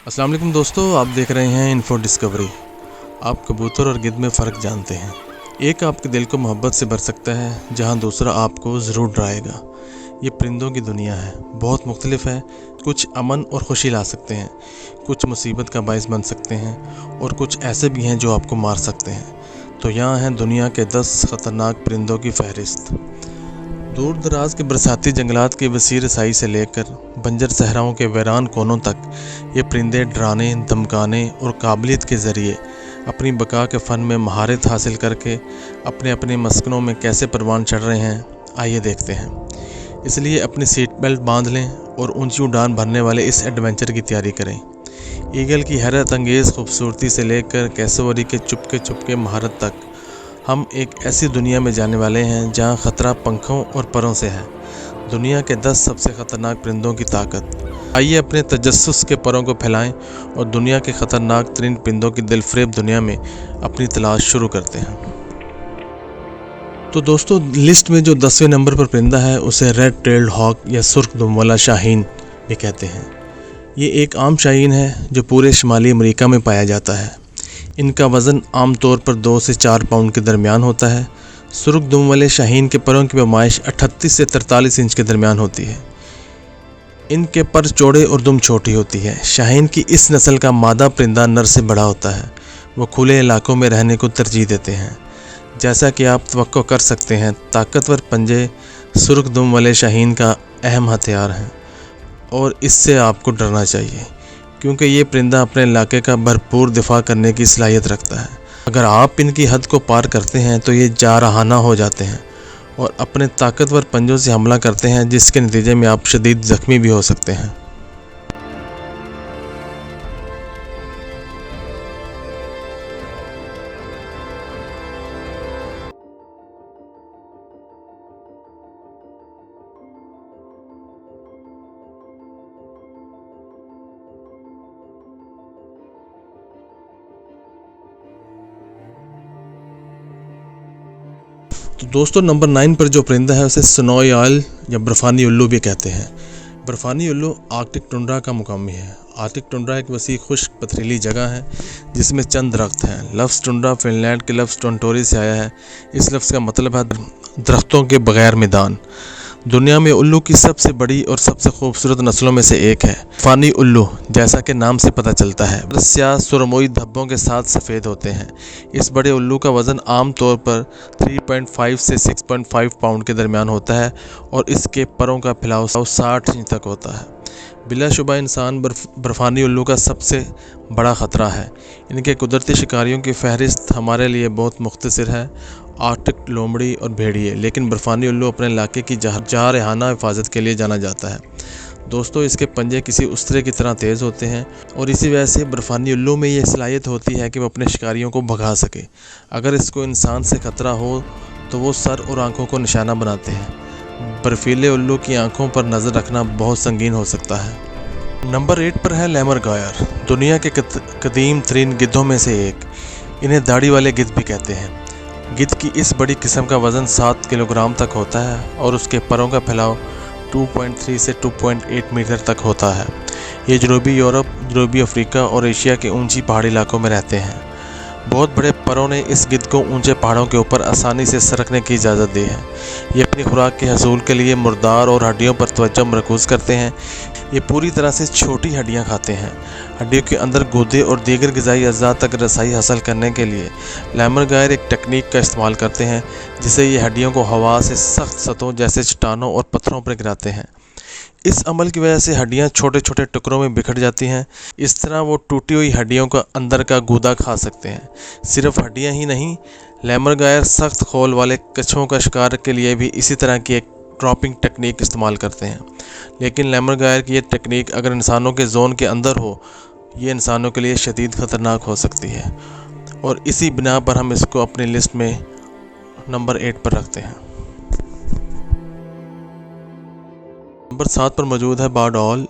अस्सलाम वालेकुम दोस्तों, आप देख रहे हैं इन्फो डिस्कवरी। आप कबूतर और गिद्ध में फ़र्क जानते हैं। एक आपके दिल को मोहब्बत से भर सकता है, जहां दूसरा आपको ज़रूर डराएगा। ये परिंदों की दुनिया है, बहुत मुख्तलिफ है। कुछ अमन और खुशी ला सकते हैं, कुछ मुसीबत का बायस बन सकते हैं और कुछ ऐसे भी हैं जो आपको मार सकते हैं। तो यहाँ है दुनिया के 10 ख़तरनाक परिंदों की फहरिस्त। दूर दराज के बरसाती जंगलात की वसी रसाई से लेकर बंजर सहराओं के वीरान कोनों तक ये परिंदे डराने, धमकाने और काबिलियत के ज़रिए अपनी बका के फ़न में महारत हासिल करके अपने अपने मस्कनों में कैसे परवान चढ़ रहे हैं, आइए देखते हैं। इसलिए अपनी सीट बेल्ट बांध लें और ऊंची उड़ान भरने वाले इस एडवेंचर की तैयारी करें। ईगल की हैरत अंगेज़ खूबसूरती से लेकर कैसोवरी के चुपके महारत तक हम एक ऐसी दुनिया में जाने वाले हैं जहां ख़तरा पंखों और परों से है। दुनिया के 10 सबसे ख़तरनाक परिंदों की ताकत। आइए अपने तजस्सुस के परों को फैलाएं और दुनिया के ख़तरनाक तरीन परिंदों की दिलफरेब दुनिया में अपनी तलाश शुरू करते हैं। तो दोस्तों, लिस्ट में जो 10वें नंबर पर परिंदा है उसे रेड टेल्ड हॉक या सुर्ख दुम वाला शाहीन भी कहते हैं। ये एक आम शाहीन है जो पूरे शुमाली अमेरिका में पाया जाता है। इनका वज़न आमतौर पर 2 से 4 पाउंड के दरमियान होता है। सुर्ख दुम वाले शाहीन के परों की पैमाइश 38 से 43 इंच के दरमियान होती है। इनके पर चौड़े और दुम छोटी होती है। शाहीन की इस नस्ल का मादा परिंदा नर से बड़ा होता है। वो खुले इलाकों में रहने को तरजीह देते हैं। जैसा कि आप तवक्को कर सकते हैं, ताकतवर पंजे सुर्ख दुम वाले शाहीन का अहम हथियार हैं और इससे आपको डरना चाहिए, क्योंकि ये परिंदा अपने इलाके का भरपूर दिफा करने की सलाहियत रखता है। अगर आप इनकी हद को पार करते हैं तो ये जारहाना हो जाते हैं और अपने ताकतवर पंजों से हमला करते हैं, जिसके नतीजे में आप शदीद ज़ख्मी भी हो सकते हैं। तो दोस्तों, नंबर 9 पर जो परिंदा है उसे स्नोई ऑल या बर्फ़ानी उल्लू भी कहते हैं। बर्फ़ानी उल्लू आर्कटिक टुंड्रा का मुकामी है। आर्कटिक टुंड्रा एक वसी खुश्क पथरीली जगह है जिसमें चंद दरख्त हैं। लफ्ज़ टुंड्रा फिनलैंड के लफ्ज़ टोंटोरी से आया है। इस लफ्ज़ का मतलब है दरख्तों के बगैर मैदान। दुनिया में उल्लू की सबसे बड़ी और सबसे खूबसूरत नस्लों में से एक है फ़ानी उल्लू, जैसा कि नाम से पता चलता है। स्याह सुरमई धब्बों के साथ सफ़ेद होते हैं। इस बड़े उल्लू का वज़न आम तौर पर 3.5 से 6.5 पाउंड के दरमियान होता है और इसके परों का फैलाव 60 इंच तक होता है। बिलाशुबा इंसान बर्फ़ानी उल्लू का सबसे बड़ा ख़तरा है। इनके कुदरती शिकारियों की फहरिस्त हमारे लिए बहुत मुख्तसर है, आर्कटिक लोमड़ी और भेड़िए, लेकिन बर्फ़ानी उल्लू अपने इलाके की जारहाना हिफाजत के लिए जाना जाता है। दोस्तों, इसके पंजे किसी उस्तरे की तरह तेज़ होते हैं और इसी वजह से बर्फ़ानी उल्लू में ये सलाहियत होती है कि वो अपने शिकारियों को भगा सके। अगर इसको इंसान से खतरा हो तो वो सर और आंखों को निशाना बनाते हैं। बर्फीले उल्लू की आंखों पर नज़र रखना बहुत संगीन हो सकता है। नंबर 8 पर है लैमरगायर, दुनिया के कदीम तरीन गिद्धों में से एक। इन्हें दाढ़ी वाले गिद्ध भी कहते हैं। गिद्ध की इस बड़ी किस्म का वज़न 7 किलोग्राम तक होता है और उसके परों का फैलाव 2.3 से 2.8 मीटर तक होता है। ये जनूबी यूरोप, जनूबी अफ्रीका और एशिया के ऊंची पहाड़ी इलाकों में रहते हैं। बहुत बड़े परों ने इस गिद्ध को ऊंचे पहाड़ों के ऊपर आसानी से सरकने की इजाज़त दी है। ये अपनी खुराक के हसूल के लिए मुर्दार और हड्डियों पर तवज्जो मरकूज़ करते हैं। ये पूरी तरह से छोटी हड्डियां खाते हैं। हड्डियों के अंदर गूदे और दीगर ग़िज़ाई अज़्ज़ा तक रसाई हासिल करने के लिए लैमरगायर एक टेक्निक का इस्तेमाल करते हैं, जिससे ये हड्डियों को हवा से सख्त सतहों जैसे चट्टानों और पत्थरों पर गिराते हैं। इस अमल की वजह से हड्डियां छोटे छोटे टुकड़ों में बिखर जाती हैं। इस तरह वो टूटी हुई हड्डियों का अंदर का गूदा खा सकते हैं। सिर्फ हड्डियां ही नहीं, लैमरगायर सख्त खोल वाले कछुओं का शिकार के लिए भी इसी तरह की एक ट्रॉपिंग टेक्निक इस्तेमाल करते हैं। लेकिन लैमरगायर की ये टेक्निक अगर इंसानों के जोन के अंदर हो, ये इंसानों के लिए शदीद ख़तरनाक हो सकती है और इसी बिना पर हम इसको अपनी लिस्ट में नंबर 8 पर रखते हैं। नंबर 7 पर मौजूद है बार्ड ऑल।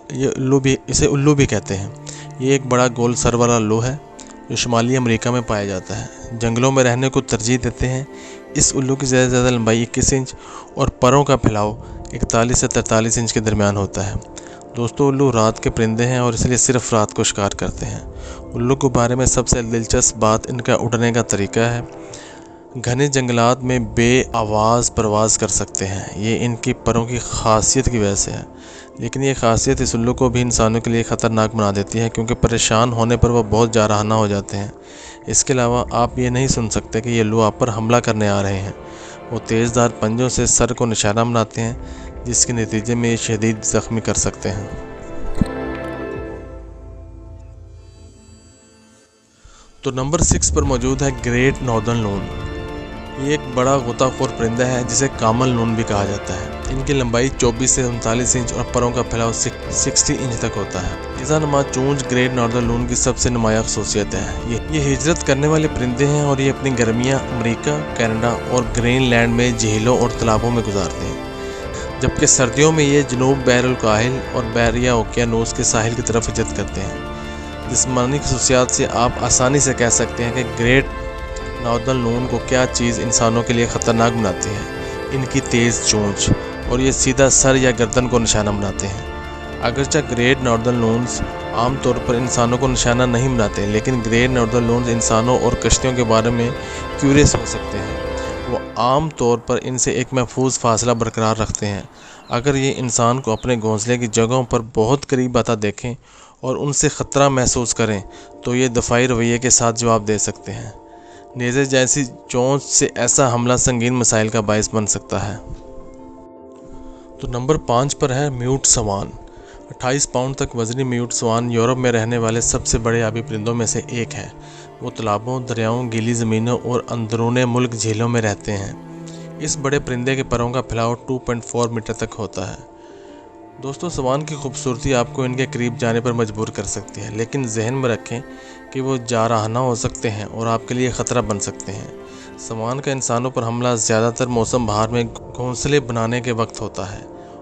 इसे उल्लू भी कहते हैं। ये एक बड़ा गोल सर वाला उल्लू है जो शुमाली अमेरिका में पाया जाता है। जंगलों में रहने को तरजीह देते हैं। इस उल्लू की ज़्यादा लंबाई 21 इंच और परों का फैलाव 41 से 43 इंच के दरमियान होता है। दोस्तों उल्लू रात के परिंदे हैं और इसलिए सिर्फ रात को शिकार करते हैं। उल्लू के बारे में सबसे दिलचस्प बात इनका उड़ने का तरीका है। घने जंगलात में बेआवाज़ परवाज़ कर सकते हैं, ये इनकी परों की खासियत की वजह से है। लेकिन ये खासियत इस उल्लू को भी इंसानों के लिए ख़तरनाक बना देती है, क्योंकि परेशान होने पर वह बहुत जारहाना हो जाते हैं। इसके अलावा आप ये नहीं सुन सकते कि ये उल्लू आप पर हमला करने आ रहे हैं। वो तेज़धार पंजों से सर को निशाना बनाते हैं, जिसके नतीजे में ये शदीद ज़ख्मी कर सकते हैं। तो नंबर 6 पर मौजूद है ग्रेट नॉर्दर्न लून। ये एक बड़ा गोताखोर परिंदा है जिसे कामल लून भी कहा जाता है। इनकी लंबाई 24 से 39 इंच और परों का फैलाव 60 इंच तक होता है। निज़ानुमा चोंच ग्रेट नॉर्दर्न लून की सबसे नुमाया खसूसियत है। ये हिजरत करने वाले परिंदे हैं और ये अपनी गर्मियाँ अमेरिका, कनाडा और ग्रीनलैंड में झीलों और तालाबों में गुजारते हैं, जबकि सर्दियों में ये जनूब बहरुल काहिल और बहरिया ओकियानूस के साहिल की तरफ हिजरत करते हैं। जिस्मानी खसूसियात से आप आसानी से कह सकते हैं कि ग्रेट नॉर्दर्न लून को क्या चीज़ इंसानों के लिए ख़तरनाक बनाती है। इनकी तेज़ चोंच और ये सीधा सर या गर्दन को निशाना बनाते हैं। अगरचे ग्रेट नॉर्दर्न लून्स आमतौर पर इंसानों को निशाना नहीं बनाते, लेकिन ग्रेट नॉर्दर्न लून्स इंसानों और कश्तियों के बारे में क्यूरियस हो सकते हैं। वो आम तौर पर इनसे एक महफूज फासला बरकरार रखते हैं। अगर ये इंसान को अपने घोंसले की जगहों पर बहुत करीब आता देखें और उनसे ख़तरा महसूस करें तो ये दफ़ाई रवैये के साथ जवाब दे सकते हैं। नेज़े जैसी चोंच से ऐसा हमला संगीन मसाइल का बायस बन सकता है। तो नंबर 5 पर है म्यूट स्वान। 28 पाउंड तक वजनी म्यूट स्वान यूरोप में रहने वाले सबसे बड़े आबी परिंदों में से एक है। वो तालाबों, दरियाओं, गीली ज़मीनों और अंदरूने मुल्क झीलों में रहते हैं। इस बड़े परिंदे के परों का फैलाव 2.4 मीटर तक होता है। दोस्तों स्वान की खूबसूरती आपको इनके करीब जाने पर मजबूर कर सकती है, लेकिन जहन में रखें कि वो जारहाना हो सकते हैं और आपके लिए ख़तरा बन सकते हैं। स्वान का इंसानों पर हमला ज़्यादातर मौसम बहार में घोंसले बनाने के वक्त होता है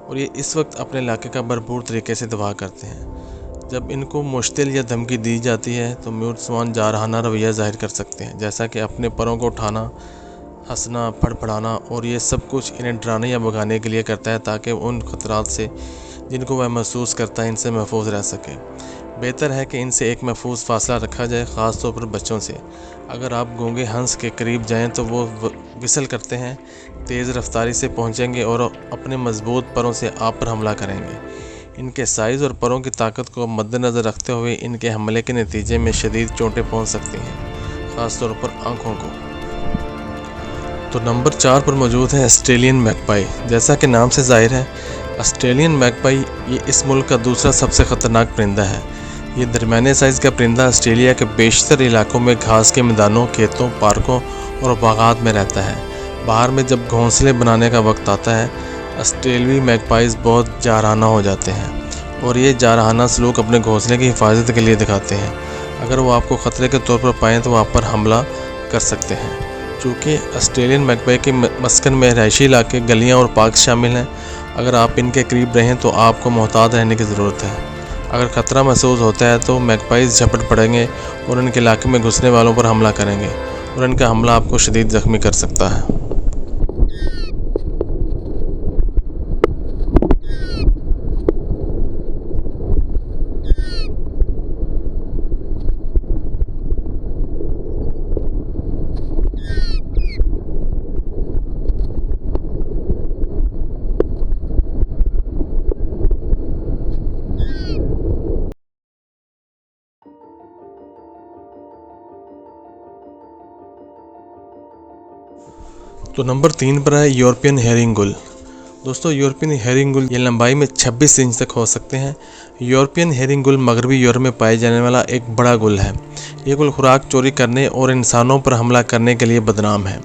और ये इस वक्त अपने इलाके का भरपूर तरीके से दफा करते हैं। जब इनको मुश्तिल या धमकी दी जाती है तो म्यूट स्वान जारहाना रवैया ज़ाहिर कर सकते हैं, जैसा कि अपने परों को उठाना, हंसना, फड़फड़ाना, और ये सब कुछ इन्हें डराने या भगाने के लिए करता है ताकि उन खतरात से जिनको वह महसूस करता है इनसे महफूज रह सके। बेहतर है कि इनसे एक महफूज फासला रखा जाए, ख़ास तौर पर बच्चों से। अगर आप गूंगे हंस के करीब जाएं तो वो विसल करते हैं, तेज़ रफ्तारी से पहुंचेंगे और अपने मजबूत परों से आप पर हमला करेंगे। इनके साइज़ और परों की ताकत को मद्देनज़र रखते हुए इनके हमले के नतीजे में शदीद चोटें पहुंच सकती हैं, ख़ास तौर पर आँखों को। तो नंबर 4 पर मौजूद है ऑस्ट्रेलियन मैगपाई। जैसा कि नाम से जाहिर है, ऑस्ट्रेलियन मैगपाई ये इस मुल्क का दूसरा सबसे ख़तरनाक परिंदा है। ये दरमियाने साइज़ का परिंदा ऑस्ट्रेलिया के बेशतर इलाकों में घास के मैदानों, खेतों, पार्कों और बागात में रहता है। बाहर में जब घोंसले बनाने का वक्त आता है, ऑस्ट्रेलियाई मैगपाइज बहुत जारहाना हो जाते हैं और ये जारहाना सलूक अपने घोंसले की हिफाजत के लिए दिखाते हैं। अगर वो आपको ख़तरे के तौर पर पाएँ तो वो आप पर हमला कर सकते हैं। चूँकि ऑस्ट्रेलियन मैगपाई के मस्कन में रहायशी इलाके, गलियाँ और पार्क शामिल हैं, अगर आप इनके करीब रहें तो आपको मोहतात रहने की ज़रूरत है। अगर ख़तरा महसूस होता है तो मैगपाइज झपट पड़ेंगे और इनके इलाके में घुसने वालों पर हमला करेंगे और इनका हमला आपको शदीद ज़ख्मी कर सकता है। तो नंबर 3 पर है यूरोपियन हेरिंग गुल। दोस्तों यूरोपियन हेरिंग गुल ये लंबाई में 26 इंच तक हो सकते हैं। यूरोपियन हेरिंग गुल मगरबी यूरोप में पाए जाने वाला एक बड़ा गुल है। ये गुल खुराक चोरी करने और इंसानों पर हमला करने के लिए बदनाम है।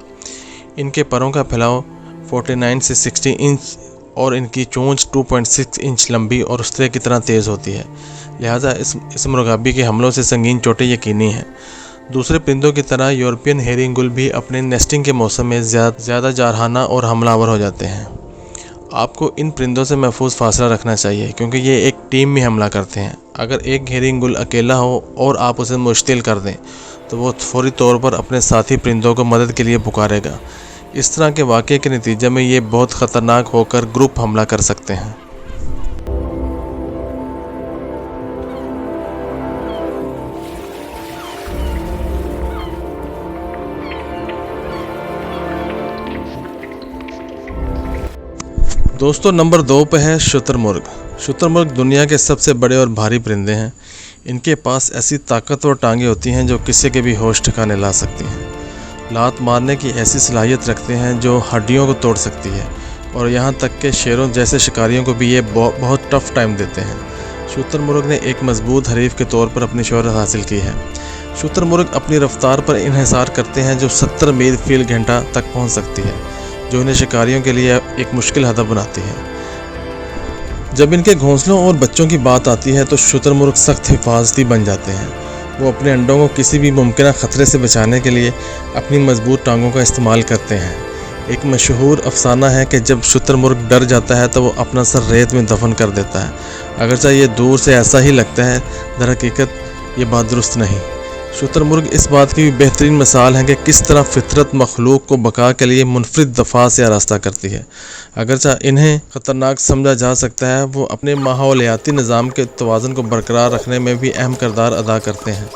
इनके परों का फैलाव 49 से 60 इंच और इनकी चोंच 2.6 इंच लंबी और उस्तरे की तरह तेज़ होती है। लिहाजा इस मुर्गाबी के हमलों से संगीन चोटें यकीनी हैं। दूसरे परिंदों की तरह यूरोपियन हेरिंग गुल भी अपने नेस्टिंग के मौसम में ज़्यादा जारहाना और हमलावर हो जाते हैं। आपको इन परिंदों से महफूज फासला रखना चाहिए क्योंकि ये एक टीम में हमला करते हैं। अगर एक हेरिंग गुल अकेला हो और आप उसे मुश्तिल कर दें तो वो फौरी तौर पर अपने साथी परिंदों को मदद के लिए पुकारेगा। इस तरह के वाक़े के नतीजे में ये बहुत ख़तरनाक होकर ग्रुप हमला कर सकते हैं। दोस्तों नंबर 2 पे है शुतुरमुर्ग। शुतुरमुर्ग दुनिया के सबसे बड़े और भारी परिंदे हैं। इनके पास ऐसी ताकतवर टांगें होती हैं जो किसी के भी होश ठिकाने ला सकती हैं। लात मारने की ऐसी सलाहियत रखते हैं जो हड्डियों को तोड़ सकती है, और यहाँ तक के शेरों जैसे शिकारियों को भी ये बहुत टफ टाइम देते हैं। शुतुरमुर्ग ने एक मजबूत हरीफ के तौर पर अपनी शोहरत हासिल की है। शुतुरमुर्ग अपनी रफ्तार पर इन्हिसार करते हैं जो 70 मील फी घंटा तक पहुँच सकती है, जो इन्हें शिकारियों के लिए एक मुश्किल हदफ बनाती है। जब इनके घोंसलों और बच्चों की बात आती है तो शुतुरमुर्ग सख्त हिफाजती बन जाते हैं। वो अपने अंडों को किसी भी मुमकिन खतरे से बचाने के लिए अपनी मजबूत टांगों का इस्तेमाल करते हैं। एक मशहूर अफसाना है कि जब शुतुरमुर्ग डर जाता है तो वो अपना सर रेत में दफन कर देता है। अगरचे ये दूर से ऐसा ही लगता है, दरहकीकत ये बात दुरुस्त नहीं। शुतुरमुर्ग इस बात की भी बेहतरीन मिसाल है कि किस तरह फितरत मखलूक को बका के लिए मुनफरिद दफा से आरास्ता करती है। अगरचे इन्हें ख़तरनाक समझा जा सकता है, वो अपने माहौलियाती निज़ाम के तवाज़ुन को बरकरार रखने में भी अहम किरदार अदा करते हैं।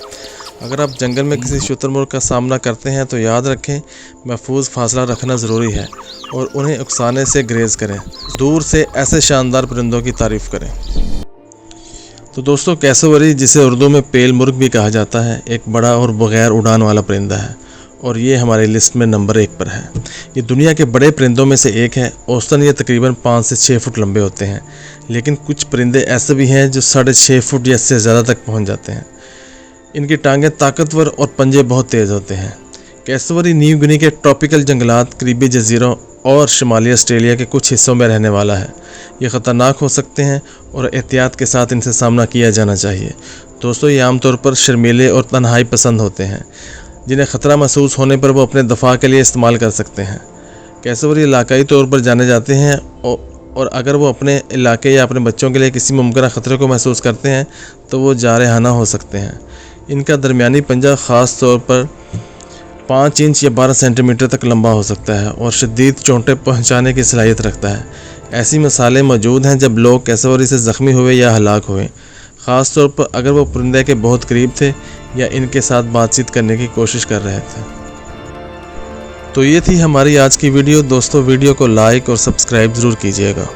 अगर आप जंगल में किसी शुतुरमुर्ग का सामना करते हैं तो याद रखें, महफूज फासला रखना ज़रूरी है और उन्हें उकसाने से ग्रेज़ करें। दूर से ऐसे शानदार परिंदों की तारीफ़ करें। तो दोस्तों कैसोवरी, जिसे उर्दू में पेल मुर्ग भी कहा जाता है, एक बड़ा और बग़ैर उड़ान वाला परिंदा है और ये हमारी लिस्ट में नंबर 1 पर है। ये दुनिया के बड़े परिंदों में से एक है। औसतन ये तकरीबन 5 से 6 फुट लंबे होते हैं, लेकिन कुछ परिंदे ऐसे भी हैं जो 6.5 फुट या इससे ज़्यादा तक पहुंच जाते हैं। इनकी टांगें ताकतवर और पंजे बहुत तेज़ होते हैं। कैसोवरी न्यू गिनी के ट्रॉपिकल जंगलात, करीबी जजीरों और शुमाली ऑस्ट्रेलिया के कुछ हिस्सों में रहने वाला है। ये ख़तरनाक हो सकते हैं और एहतियात के साथ इनसे सामना किया जाना चाहिए। दोस्तों ये आमतौर पर शर्मीले और तन्हाई पसंद होते हैं, जिन्हें ख़तरा महसूस होने पर वो अपने दफा के लिए इस्तेमाल कर सकते हैं। कैसोवरी इलाकाई तौर पर जाने जाते हैं और अगर वो अपने इलाके या अपने बच्चों के लिए किसी मुमकिन ख़तरे को महसूस करते हैं तो वो जारहाना हो सकते हैं। इनका दरमियानी पंजा ख़ास तौर पर 5 इंच या 12 सेंटीमीटर तक लंबा हो सकता है और शदीद चोटें पहुंचाने की सलाहियत रखता है। ऐसी मिसालें मौजूद हैं जब लोग कैसोवरी से ज़ख्मी हुए या हलाक हुए, ख़ास तौर पर अगर वो परिंदे के बहुत करीब थे या इनके साथ बातचीत करने की कोशिश कर रहे थे। तो ये थी हमारी आज की वीडियो। दोस्तों वीडियो को लाइक और सब्सक्राइब ज़रूर कीजिएगा।